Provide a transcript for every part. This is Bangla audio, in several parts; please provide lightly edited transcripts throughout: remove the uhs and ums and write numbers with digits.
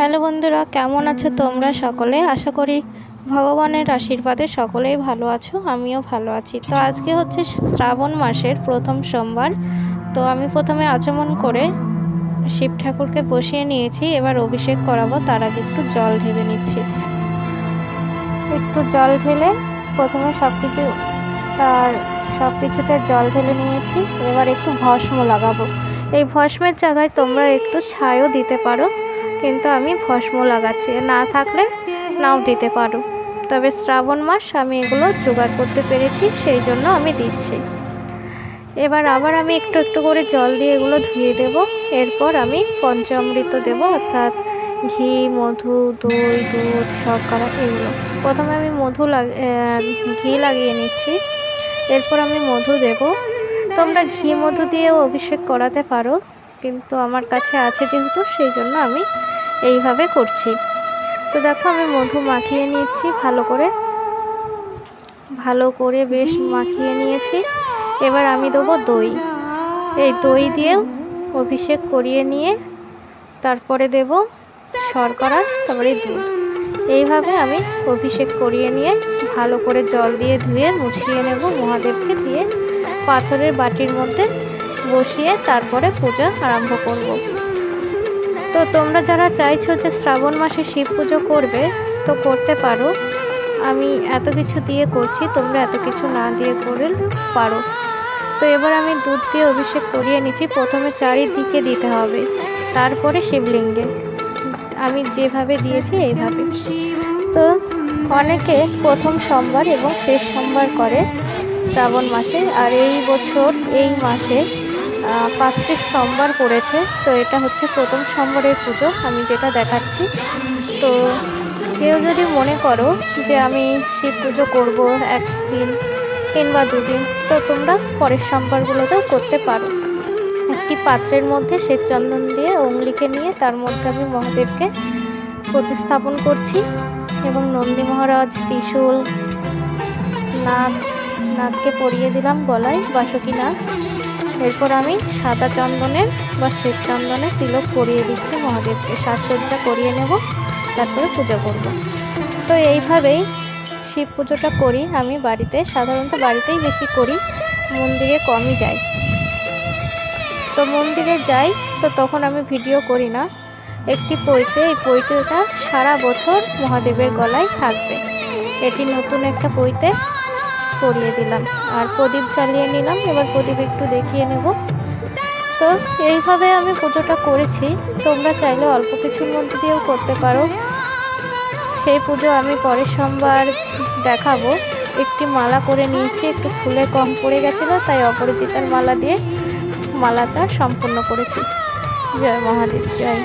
হ্যালো বন্ধুরা, কেমন আছো তোমরা সকলে? আশা করি ভগবানের আশীর্বাদে সকলেই ভালো আছো, আমিও ভালো আছি। তো আজকে হচ্ছে শ্রাবণ মাসের প্রথম সোমবার। তো আমি প্রথমে আচমন করে শিব ঠাকুরকে বসিয়ে নিয়েছি। এবার অভিষেক করাবো, তার আগে একটু জল ঢেলে নিচ্ছি। একটু জল ঢেলে প্রথমে সব কিছুতে জল ঢেলে নিয়েছি। এবার একটু ভস্ম লাগাবো। এই ভস্মের জায়গায় তোমরা একটু ছাইও দিতে পারো, কিন্তু আমি ভস্ম লাগাচ্ছি, না থাকলে নাও দিতে পারো। তবে শ্রাবণ মাস আমি এগুলো জোগাড় করতে পেরেছি, সেই জন্য আমি দিচ্ছি। এবার আবার আমি একটু একটু করে জল দিয়ে এগুলো ধুয়ে দেব। এরপর আমি পঞ্চামৃত দেব, অর্থাৎ ঘি, মধু, দই, দুধ, শর্করা এগুলো। প্রথমে আমি ঘি লাগিয়ে নিচ্ছি, এরপর আমি মধু দেব। তোমরা ঘি মধু দিয়েও অভিষেক করাতে পারো, কিন্তু আমার কাছে আছে যেহেতু, সেই জন্য আমি এইভাবে করছি। তো দেখো, আমি মধু মাখিয়ে নিচ্ছি ভালো করে বেশ মাখিয়ে নিয়েছি। এবার আমি দেবো দই। এই দই দিয়েও অভিষেক করিয়ে নিয়ে তারপরে দেব শর্করা, তারপরে দুধ। এইভাবে আমি অভিষেক করিয়ে নিয়ে ভালো করে জল দিয়ে ধুয়ে মুছিয়ে নেব। মহাদেবকে দিয়ে পাথরের বাটির মধ্যে বসিয়ে তারপরে পূজা আরম্ভ করব। তো তোমরা যারা চাইছো যে শ্রাবণ মাসে শিব পুজো করবে, তো করতে পারো। আমি এত কিছু দিয়ে করছি, তোমরা এত কিছু না দিয়ে করে পারো। তো এবার আমি দুধ দিয়ে অভিষেক করিয়ে নিচ্ছি। প্রথমে চারিদিকে দিতে হবে, তারপরে শিবলিঙ্গে। আমি যেভাবে দিয়েছি এইভাবে। তো অনেকে প্রথম সোমবার এবং শেষ সোমবার করে শ্রাবণ মাসে, আর এই বছর এই মাসে 5টি সোমবার পড়েছে। তো এটা হচ্ছে প্রথম সোমবারের পুজো আমি যেটা দেখাচ্ছি। তো কেউ যদি মনে করো যে আমি শিব পুজো করবো একদিন কিংবা দুদিন, তো তোমরা পরের সোমবারগুলোতেও করতে পারো। একটি পাত্রের মধ্যে শ্বেত চন্দন দিয়ে অঙ্গলিকে নিয়ে তার মধ্যে আমি মহাদেবকে প্রতিস্থাপন করছি, এবং নন্দী মহারাজ, ত্রিশূল, নাগকে পরিয়ে দিলাম গলায়, বাসুকী নাগ। এরপর আমি সাদা চন্দনের বা শ্বেত চন্দনের তিলক পরিয়ে দিচ্ছি মহাদেবকে, সাজসজ্জা করিয়ে নেব, তারপরে পুজো করব। তো এইভাবেই শিব পুজোটা করি আমি বাড়িতে। সাধারণত বাড়িতেই বেশি করি, মন্দিরে কমই যাই। তো মন্দিরে যাই, তো তখন আমি ভিডিও করি না। একটি পৈতে, এই পৈতেটা সারা বছর মহাদেবের গলায় থাকবে। এটি নতুন একটা পৈতে পরিয়ে দিলাম, আর প্রদীপ জ্বালিয়ে নিলাম। এবার প্রদীপ একটু দেখিয়ে নেব। তো এইভাবে আমি পুজোটা করেছি। তোমরা চাইলে অল্প কিছুর মধ্যে দিয়েও করতে পারো। সেই পুজো আমি পরের সোমবার দেখাবো। একটি মালা করে নিয়েছি, একটু ফুলে কম পড়ে গেছিলো, তাই অপরাজিতার মালা দিয়ে মালাটা সম্পূর্ণ করেছি। জয় মহাদেব, জয়।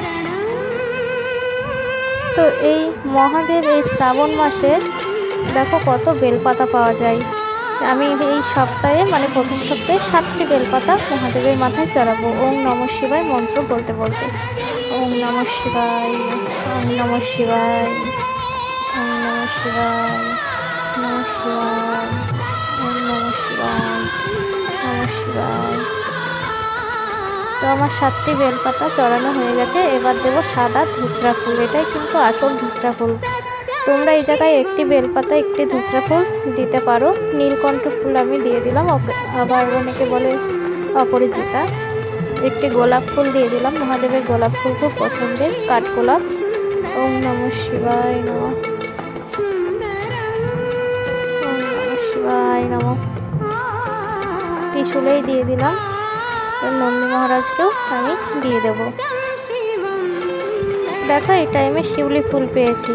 তো এই মহাদেব এই শ্রাবণ মাসে দেখো কত বেলপাতা পাওয়া যায়। আমি এই সপ্তাহে, মানে প্রথম সপ্তাহে 7টি বেলপাতা মহাদেবের মাথায় চড়াবো ওম নমঃ শিবায় মন্ত্র বলতে বলতে। ওম নমঃ শিবায়, ওম নমঃ শিবায়, ওম নমঃ শিবায়, নমঃ শিবায়, ওম নমঃ শিবায়, নমঃ শিবায়। তো আমার 7টি বেলপাতা চড়ানো হয়ে গেছে। এবার দেবো সাদা ধুতরা ফুল। এটাই কিন্তু আসল ধুতরা ফুল। তোমরা এই জায়গায় একটি বেলপাতা, একটি ধুতরা ফুল দিতে পারো। নীলকণ্ঠ ফুল আমি দিয়ে দিলাম, আবার অনেকে বলে অপরাজিতা। একটি গোলাপ ফুল দিয়ে দিলাম, মহাদেবের গোলাপ ফুল খুব পছন্দের, কাঠগোলাপ। ওম নমঃ শিবায় নমঃ, ওম নমঃ শিবায় নমঃ। ত্রিশূলেই দিয়ে দিলাম। নন্দী মহারাজকেও আমি দিয়ে দেব। দেখো, এই টাইমে শিউলি ফুল পেয়েছি,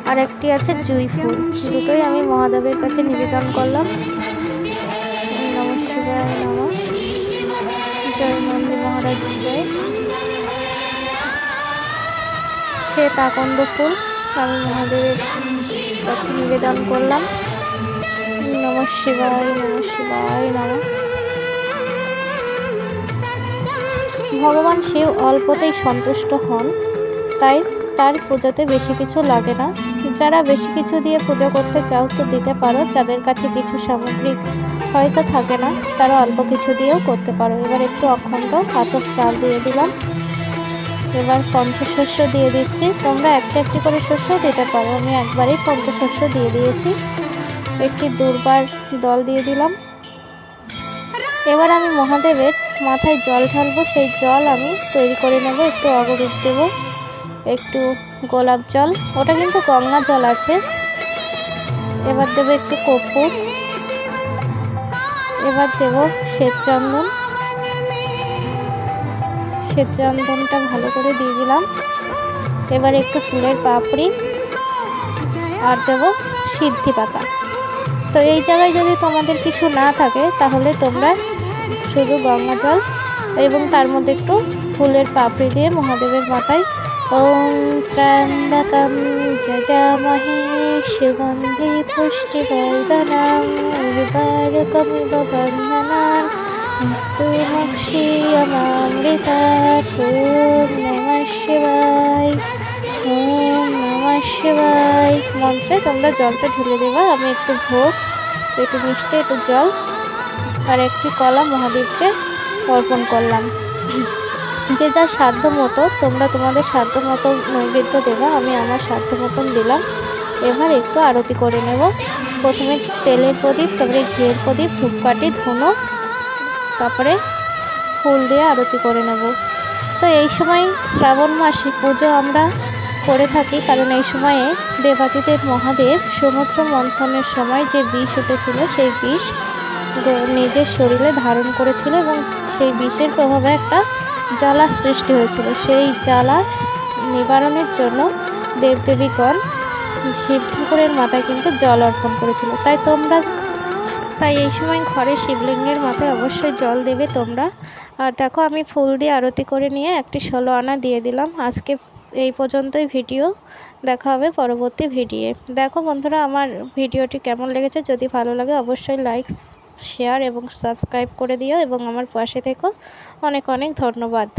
আর একটি আছে জুঁই ফুল। দুটোই আমি মহাদেবের কাছে নিবেদন করলাম। নমঃ শিবায় নমঃ, জয় নন্দী মহারাজ জয়। শ্বেত আকন্দ ফুল আমি মহাদেবের কাছে নিবেদন করলাম। নমঃ শিবায়, নমঃ শিবায় নমঃ। ভগবান শিব অল্পতেই সন্তুষ্ট হন, তাই তার পুজোতে বেশি কিছু লাগে না। যারা বেশি কিছু দিয়ে পুজো করতে চাও তো দিতে পারো। যাদের কাছে কিছু সামগ্রিক হয়তো থাকে না, তারা অল্প কিছু দিয়েও করতে পারো। এবার একটু অখণ্ড আতপ চাল দিয়ে দিলাম। এবার পঞ্চশস্য দিয়ে দিচ্ছি। তোমরা একটা একটি করে শস্য দিতে পারো, আমি একবারেই পঞ্চশস্য দিয়ে দিয়েছি। একটি দুর্বার দল দিয়ে দিলাম। এবার আমি মহাদেবের মাথায় জল ঢালবো। সেই জল আমি তৈরি করে নেব। একটু অগরুপ দেব, একটু গোলাপ জল, ওটা কিন্তু গঙ্গা জল আছে। এবার দেবো একটু কর্পূর, এবার দেব শ্বেত চন্দন। শ্বেত চন্দনটা ভালো করে দিয়ে দিলাম। এবার একটু ফুলের পাপড়ি আর দেব সিদ্ধি পাতা। তো এই জায়গায় যদি তোমাদের কিছু না থাকে তাহলে তোমরা শুধু গঙ্গা জল এবং তার মধ্যে একটু ফুলের পাপড়ি দিয়ে মহাদেবের মাথায় ওম ত্র্যম্বকম যজামহে সুগন্ধি পুষ্টিবর্ধনং উর্বারুকমিব বন্ধনান মৃত্যুমক্ষীয়মামৃতাৎ। ওম নমঃ শিবায়, ওম নমঃ শিবায় মন্ত্রে তোমরা জলটা ঢেলে দেবা। আমি একটু ভোগ, একটু মিষ্টি, একটু জল আর একটি কলা মহাদেবকে অর্পণ করলাম। যে যার সাধ্য মতো তোমরা তোমাদের সাধ্য মতো নৈবেদ্য দেবা। আমি আমার সাধ্য মতন দিলাম। এবার একটু আরতি করে নেব। প্রথমে তেলের প্রদীপ, তারপরে ঘিয়ের প্রদীপ, ধূপকাঠি, ধুনো, তারপরে ফুল দিয়ে আরতি করে নেব। তো এই সময় শ্রাবণ মাসে পুজো আমরা করে থাকি, কারণ এই সময়ে দেবাদিদেব মহাদেব সমুদ্র মন্থনের সময় যে বিষ উঠেছিল সেই বিষ নিজের শরীরে ধারণ করেছিল এবং সেই বিষের প্রভাবে একটা জ্বালা সৃষ্টি হয়েছিল। সেই জ্বালা নিবারণের জন্য দেবদেবীগণ শিব ঠাকুরের মাথায় কিন্তু জল অর্পণ করেছিল। তাই এই সময় ঘরে শিবলিঙ্গের মাথায় অবশ্যই জল দেবে তোমরা। আর দেখো আমি ফুল দিয়ে আরতি করে নিয়ে একটি 16 আনা দিয়ে দিলাম। আজকে এই পর্যন্তই ভিডিও, দেখা হবে পরবর্তী ভিডিও। দেখো বন্ধুরা আমার ভিডিওটি কেমন লেগেছে, যদি ভালো লাগে অবশ্যই লাইক, শেয়ার এবং সাবস্ক্রাইব করে দিও এবং আমার পাশে থেকো। অনেক অনেক ধন্যবাদ।